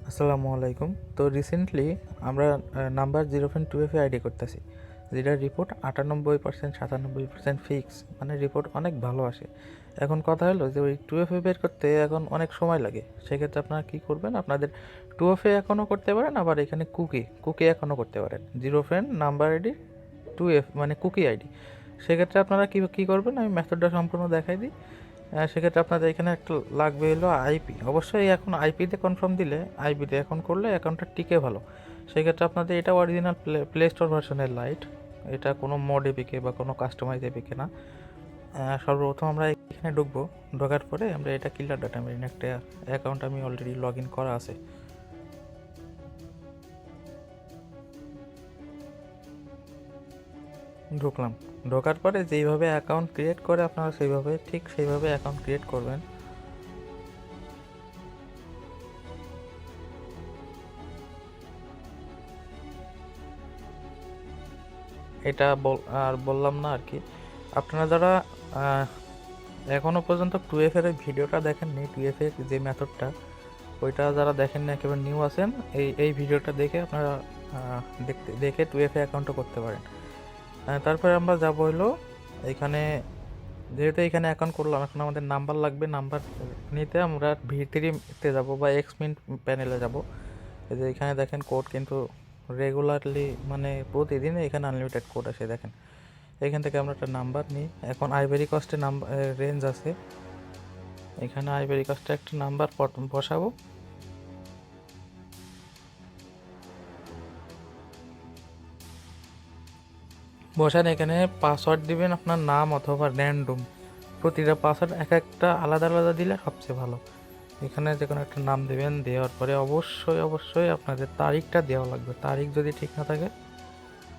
আসসালামু আলাইকুম। তো রিসেন্টলি আমরা নাম্বার 0.2F আইডি করতেছি, যেটার রিপোর্ট 98% 97% ফিক্স, মানে রিপোর্ট অনেক ভালো আসে। এখন কথা হলো যে ওই 2FA বের করতে এখন অনেক সময় লাগে। সেক্ষেত্রে আপনারা কী করবেন, আপনাদের 2FA এখনও করতে পারেন, আবার এখানে কুকি এখনও করতে পারেন। 0 ফ্রেন্ড নাম্বার আইডি 2F মানে কুকি আইডি। সেক্ষেত্রে আপনারা কী করবেন, আমি মেথডটা সম্পূর্ণ দেখাই দিই। সেক্ষেত্রে আপনাদের এখানে একটা লাগবে হলো আইপি। অবশ্যই এখন আইপিতে কনফার্ম দিলে, আইপিতে এখন করলে অ্যাকাউন্টটা টিকে ভালো। সেক্ষেত্রে আপনাদের এটা অরিজিনাল প্লে স্টোর ভার্সনের লাইট, এটা কোনো মোড এপিকে বা কোনো কাস্টমাইজ এপিকে না। সর্বপ্রথম আমরা এখানে ঢুকবো। ঢোকার পরে আমরা এটা কিলার ডাটা মেরিন একটা অ্যাকাউন্ট আমি অলরেডি লগ ইন করা আছে। ঢুকলাম। ঢোকার পরে যেইভাবে অ্যাকাউন্ট ক্রিয়েট করে আপনারা সেইভাবে অ্যাকাউন্ট ক্রিয়েট করবেন। এটা আর বললাম না আর কি। আপনারা যারা এখনও পর্যন্ত 2F এর ভিডিওটা দেখেননি, 2F এর যে মেথডটা, ওইটা যারা দেখেননি, একেবারে নিউ আছেন, এই ভিডিওটা দেখে আপনারা দেখে 2F অ্যাকাউন্টও করতে পারেন। তারপরে আমরা যাব হলো এখানে, যেহেতু এখানে অ্যাকাউন্ট করলাম, এখন আমাদের নাম্বার লাগবে। নাম্বার নিতে আমরা V3-তে যাব বা এক্সমিন প্যানেলে যাব। এই যে এখানে দেখেন কোড কিন্তু রেগুলারলি, মানে প্রতিদিন এখানে আনলিমিটেড কোড আসে। দেখেন এখান থেকে আমরা একটা নাম্বার নিই। এখন আইভেরি কস্টে নাম্বার রেঞ্জ আছে, এখানে আইভেরি কস্টে একটা নাম্বার বসাবো। বসান, এখানে পাসওয়ার্ড দিবেন আপনার নাম অথবা র্যান্ডম। প্রতিটা পাসওয়ার্ড এক একটা আলাদা আলাদা দিলে সবচেয়ে ভালো। এখানে যে কোনো একটা নাম দেবেন। দেওয়ার পরে অবশ্যই আপনাদের তারিখটা দেওয়া লাগবে। তারিখ যদি ঠিক না থাকে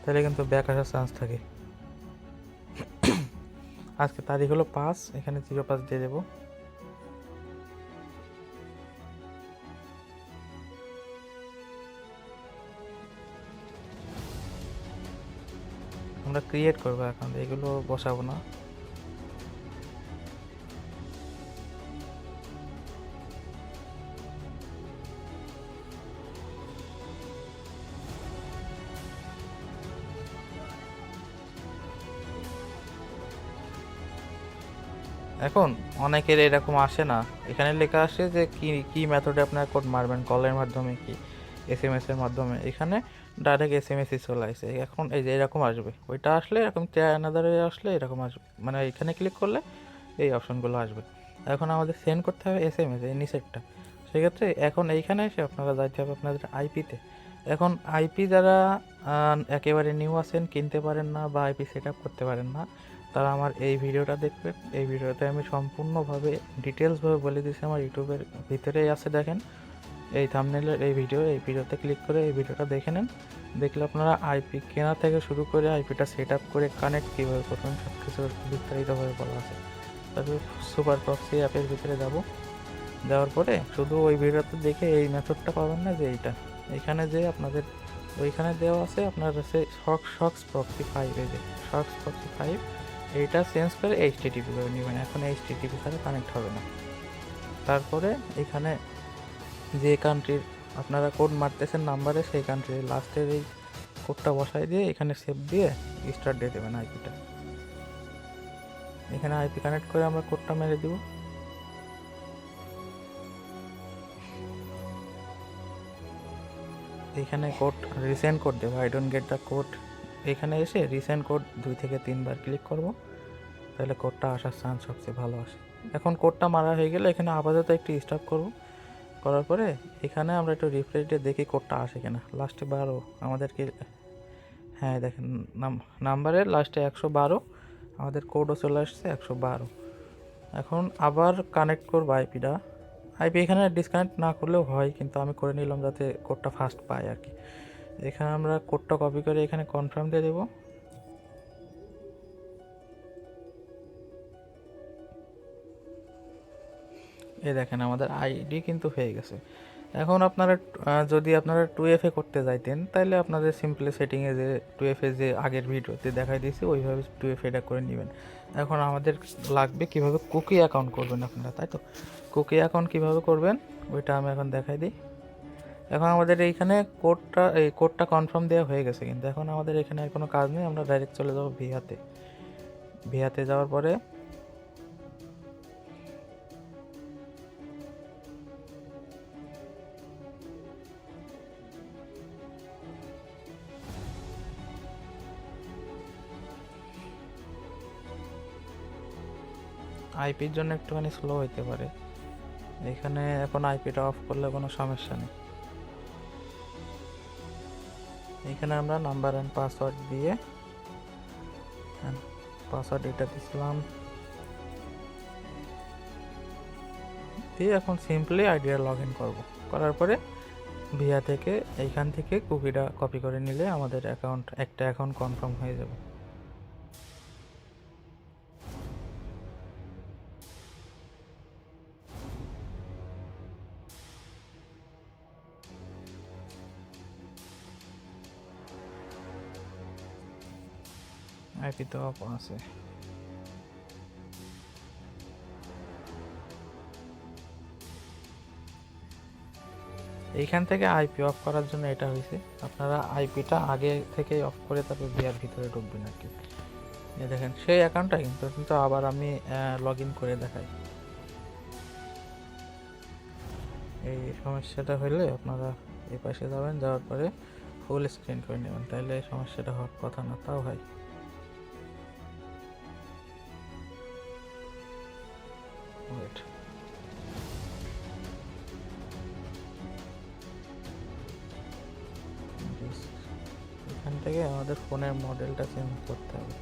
তাহলে কিন্তু ব্যাক আসার চান্স থাকে। আজকে তারিখ হলো 5, এখানে 05 দিয়ে দেবো। আমরা ক্রিয়েট করবো অ্যাকাউন্ট, এগুলো বসাবো না। এখন অনেকের এরকম আসে না, এখানে লেখা আসে যে কি মেথডে আপনার কোড মারবেন, কলের মাধ্যমে কি SMS এর মাধ্যমে। এখানে ডাইরেক্ট SMS চলে আসে। এখন এই যে এরকম আসবে, ওইটা আসলে এরকম অ্যানাদারে আসলে এরকম আসবে, মানে এখানে ক্লিক করলে এই অপশনগুলো আসবে। এখন আমাদের সেন্ড করতে হবে SMS এই নিচেরটা। সেক্ষেত্রে এখন এইখানে এসে আপনারা যাইতে হবে আপনাদের আইপিতে। এখন আইপি যারা একেবারে নিউ আছেন, কিনতে পারেন না বা আইপি সেট আপ করতে পারেন না, তারা আমার এই ভিডিওটা দেখবেন। এই ভিডিওতে আমি সম্পূর্ণভাবে ডিটেলসভাবে বলে দিয়েছি, আমার ইউটিউবের ভিতরেই আছে। দেখেন এই থাম্বনেলের এই ভিডিওতে ক্লিক করে এই ভিডিওটা দেখে নেন। দেখলে আপনারা আইপি কেনা থেকে শুরু করে আইপিটা সেট আপ করে কানেক্ট কীভাবে করবেন সব কিছু বিস্তারিতভাবে বলা আছে। তারপরে সুপার প্রক্সি অ্যাপের ভিতরে যাব। যাওয়ার পরে শুধু ওই ভিডিওতে দেখে এই মেথডটা পাবেন না, যে এইটা এখানে যে আপনাদের ওইখানে দেওয়া আছে আপনার হচ্ছে শক্স প্রক্সি 5, এই যে শক্স প্রক্সি 5, এইটা চেঞ্জ করে HTTP করে নেবেন। এখন HTTP ছাড়া কানেক্ট হবে না। তারপরে এখানে যে কান্ট্রির আপনারা কোড মারতেছেন নাম্বারে, সেই কান্ট্রির লাস্টের এই কোডটা বসাই দিয়ে এখানে সেভ দিয়ে স্টার্ট দিয়ে দেবেন আইপিটা। এখানে আইপি কানেক্ট করে আমরা কোডটা মেরে দিব। এখানে কোড রিসেন্ড কোড দেবো, I don't get the code. এখানে এসে রিসেন্ড কোড 2 থেকে 3 বার ক্লিক করব, তাহলে কোডটা আসার চান্স সবচেয়ে ভালো আসে। এখন কোডটা মারা হয়ে গেলে এখানে আপাতত একটু স্টপ করব। করার পরে এখানে আমরা একটু রিফ্রেশ দিয়ে দেখি কোডটা আসে কিনা। লাস্টে 12 আমাদেরকে, হ্যাঁ দেখেন নাম্বারের লাস্টে 112, আমাদের কোডও চলে আসছে 112। এখন আবার কানেক্ট করবো আইপিটা। আইপি এখানে ডিসকানেক্ট না করলেও হয়, কিন্তু আমি করে নিলাম যাতে কোডটা ফাস্ট পাই আর কি। এখানে আমরা কোডটা কপি করে এখানে কনফার্ম দিয়ে দেবো। এই দেখেন আমাদের আইডি কিন্তু হয়ে গেছে। এখন আপনারা যদি আপনারা 2FA করতে যাইতেন, তাহলে আপনাদের সিম্পলি সেটিংয়ে যে 2FA যে আগের ভিডিওতে দেখাই দিয়েছি ওইভাবে 2FAটা করে নেবেন। এখন আমাদের লাগবে কিভাবে কুকি অ্যাকাউন্ট করবেন আপনারা, তাই তো? কুকি অ্যাকাউন্ট কিভাবে করবেন ওইটা আমি এখন দেখাই দিই। এখন আমাদের এইখানে কোডটা কনফার্ম দেওয়া হয়ে গেছে, কিন্তু এখন আমাদের এখানে আর কোনো কাজ নেই। আমরা ডাইরেক্ট চলে যাবো ভিহাতে। ভিহাতে যাওয়ার পরে আইপির জন্য একটুখানি স্লো হইতে পারে। এখানে এখন আইপিটা অফ করলে কোনো সমস্যা নেই। এখানে আমরা নাম্বার অ্যান্ড পাসওয়ার্ড দিয়ে পাসওয়ার্ড এটা দিছিলাম দিয়ে এখন সিম্পলি আইডিয়া লগ ইন করবো। করার পরে ভিয়া থেকে এইখান থেকে কুকিটা কপি করে নিলে আমাদের একটা অ্যাকাউন্ট কনফার্ম হয়ে যাবে। আইপি তো অফ আছে। এইখান থেকে আইপি অফ করার জন্য এটা হয়েছে, আপনারা আইপিটা আগে থেকেই অফ করে তারপর ভিআর ভিতরে ঢুকবেন আর কি। দেখেন সেই অ্যাকাউন্টটা কিন্তু আবার আমি লগ ইন করে দেখাই। এই সমস্যাটা হলে আপনারা এই পাশে যাবেন, যাওয়ার পরে ফুল স্ক্রিন করে নেবেন, তাহলে এই সমস্যাটা হওয়ার কথা না। তাও হয়। ওয়েট, এখান থেকে আমাদের ফোনের মডেলটা চেঞ্জ করতে হবে।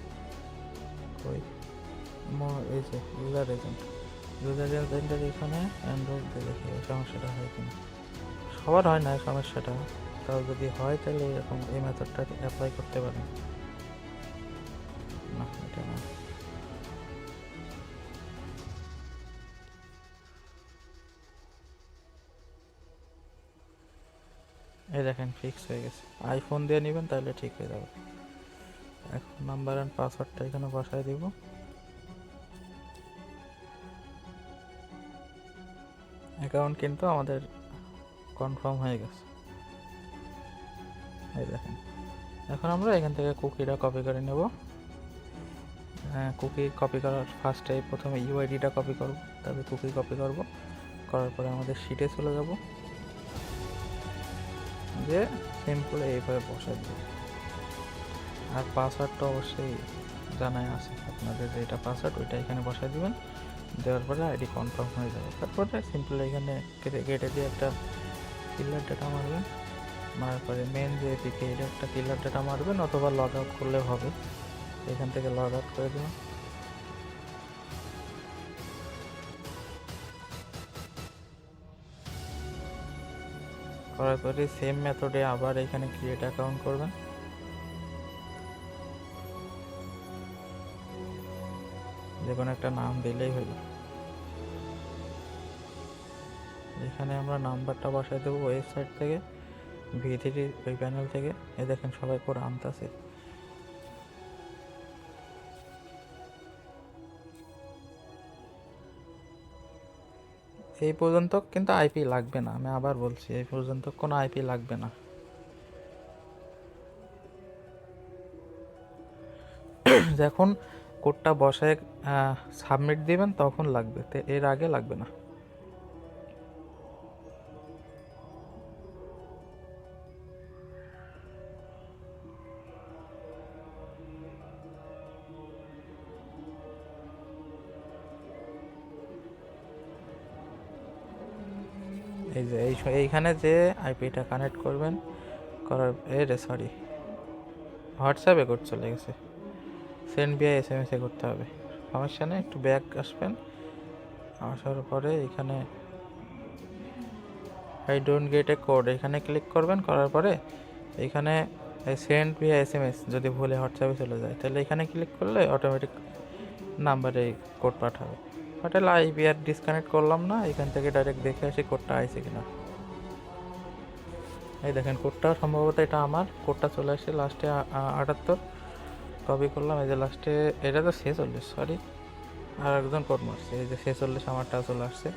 ওই এই যে ইউজার এজেন্টের এখানে অ্যান্ড্রয়েড দেখে এই সমস্যাটা হয় কিনা। সবার হয় না এই সমস্যাটা, তাও যদি হয় তাহলে এরকম এই মেথডটা অ্যাপ্লাই করতে পারেন। না, এটা না। এই দেখেন ফিক্স হয়ে গেছে। আইফোন দিয়ে নেবেন তাহলে ঠিক হয়ে যাবে। এখন নাম্বার অ্যান্ড পাসওয়ার্ডটা এখানে বসায় দিব। অ্যাকাউন্ট কিন্তু আমাদের কনফার্ম হয়ে গেছে। এই দেখেন, এখন আমরা এখান থেকে কুকিটা কপি করে নেব। কুকি কপি করার ফার্স্টে প্রথমে ইউআইডিটা কপি করব, তারপরে কুকি কপি করব। করার পরে আমাদের শিটে চলে যাব, যে সিম্পল এইভাবে বসাই দেব। আর পাসওয়ার্ডটা অবশ্যই জানাই আছে আপনাদের, যেটা পাসওয়ার্ড ওইটা এখানে বসাই দিবেন। দেওয়ার পরে আইডি কনফার্ম হয়ে যাবে। তারপরে সিম্পল এখানে কেটে দিয়ে একটা কিলার ডেটা মারবেন। মারার পরে মেন যে এপিকে এটা একটা কিলার ডেটা মারবেন, অথবা লগ আউট করলে হবে। এখান থেকে লগ আউট করে দেবেন। করার পরে সেম মেথডে আবার এখানে ক্রিয়েট অ্যাকাউন্ট করবেন। যে কোনো একটা নাম দিলেই হলো। এখানে আমরা নাম্বারটা বসাই দেবো ওয়েবসাইট থেকে, V3 ওই প্যানেল থেকে। এই দেখেন সবাই করে আনতেছে। এই পর্যন্ত কিন্তু আইপি লাগবে না, আমি আবার বলছি, এই পর্যন্ত কোনো আইপি লাগবে না। যখন কোডটা বসায় সাবমিট দিবেন তখন লাগবে, তো এর আগে লাগবে না। এই যে এইখানে যে আইপিটা কানেক্ট করবেন, করার সরি হোয়াটসঅ্যাপে কোড চলে গেছে, সেন্ড বিআই SMS-এ করতে হবে। সমস্যা নেই, একটু ব্যাক আসবেন। আসার পরে এখানে I don't get A code এখানে ক্লিক করবেন। করার পরে এখানে সেন্ড বিআই SMS যদি ভুলে হোয়াটসঅ্যাপে চলে যায়, তাহলে এখানে ক্লিক করলে অটোমেটিক নাম্বারে কোড পাঠাবে। পাঠালে আইপি আর ডিসকানেক্ট করলাম না, এখান থেকে ডাইরেক্ট দেখে আসি কোডটা আইছে কিনা। এই দেখেন কোডটা সম্ভবত এটা আমার কোডটা চলে আসছে লাস্টে 78 কপি করলাম। এই যে লাস্টে এটা তো 46, সরি আর একজন কোড মারছে। এই যে 46 আমারটা চলে আসছে।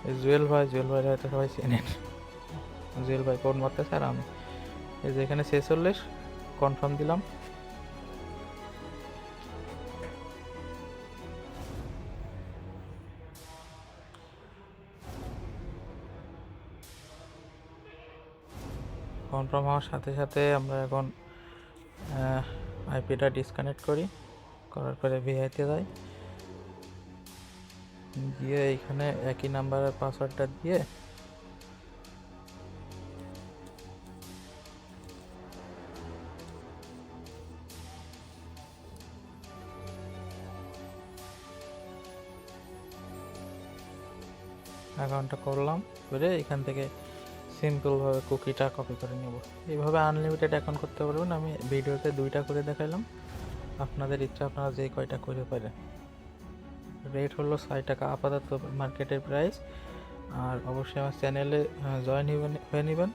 এই জুয়েল ভাই হয়তো সবাই চেনেন। জুয়েল ভাই কোড মারতেছে আর আমি। এই যে এখানে 46 কনফার্ম দিলাম। কনফার্ম হওয়ার সাথে সাথে আমরা এখন আইপিটা ডিসকানেক্ট করার পরে ভিআইতে যাই, গিয়ে এইখানে একই নাম্বারের পাসওয়ার্ডটা দিয়ে অ্যাকাউন্টটা করলাম, করে এখান থেকে সিম্পলভাবে কুকিটা কপি করে নেব। এইভাবে আনলিমিটেড অ্যাকাউন্ট করতে পারবেন। আমি ভিডিওতে 2টা করে দেখাইলাম, আপনাদের ইচ্ছা আপনারা যে কয়টা করে পারেন। রেট হলো 60 টাকা আপাতত মার্কেটের প্রাইস। আর অবশ্যই আমার চ্যানেলে জয়েন হয়ে নেবেন।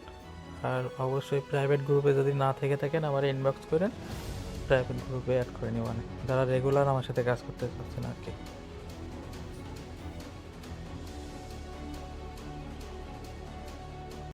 আর অবশ্যই প্রাইভেট গ্রুপে যদি না থেকে থাকেন আমার ইনবক্স করেন, প্রাইভেট গ্রুপে অ্যাড করে নেবেন যারা রেগুলার আমার সাথে কাজ করতে চাচ্ছেন আর কি।